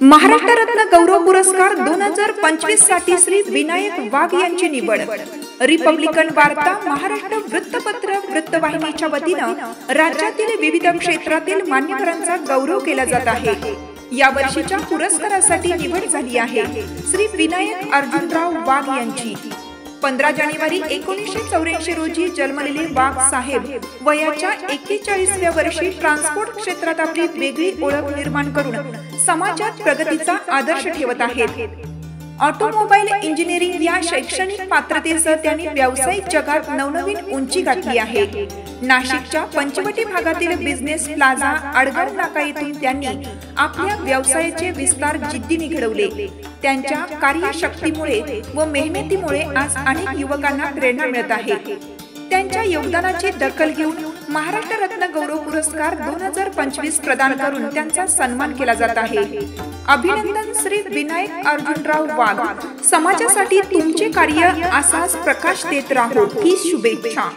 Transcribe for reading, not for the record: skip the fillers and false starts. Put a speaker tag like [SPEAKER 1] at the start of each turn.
[SPEAKER 1] महाराष्ट्र रत्न गौरव पुरस्कार 2025 साठी श्री विनायक वाघ यांची निवड। रिपब्लिकन वार्ता महाराष्ट्र वृत्तपत्र वृत्तवाहिनीच्या वतीनं राज्यातील विविध क्षेत्रातील मान्यवरांचा गौरव केला जात आहे। या वर्षीच्या पुरस्कारासाठी निवड झाली आहे श्री विनायक अर्जुनराव वाघ यांची। 15 जानेवारी 1984 रोजी जन्मलेले वाघ साहेब वयाच्या 41व्या वर्षी ट्रान्सपोर्ट क्षेत्रात आपली वेगळी ओळख निर्माण करून समाजात प्रगतीचा आदर्श ठेवत आहेत। ऑटोमोबाईल इंजिनिअरिंग या शैक्षणिक पात्रतेसह त्यांनी व्यावसायिक जगात नवनवीन उंची गाठली आहे। नाशिकच्या पंचवटी भागातील बिझनेस प्लाझा आडगाव नाका येथून त्यांनी आपल्या व्यवसायाचे विस्तार जिद्दीने घडवले। त्यांच्या कार्यशक्तीमुळे व मेहनतीमुळे आज अनेक युवकांना प्रेरणा मिळत आहे। त्यांच्या योगदानाची दखल घेऊन महाराष्ट्र रत्न गौरव पुरस्कार 2025 प्रदान करून त्यांचा सन्मान केला जात आहे। अभिनंदन श्री विनायक अर्जुनराव वाघ। समाजासाठी तुमचे कार्य असाच प्रकाश देत राहो ही शुभेच्छा।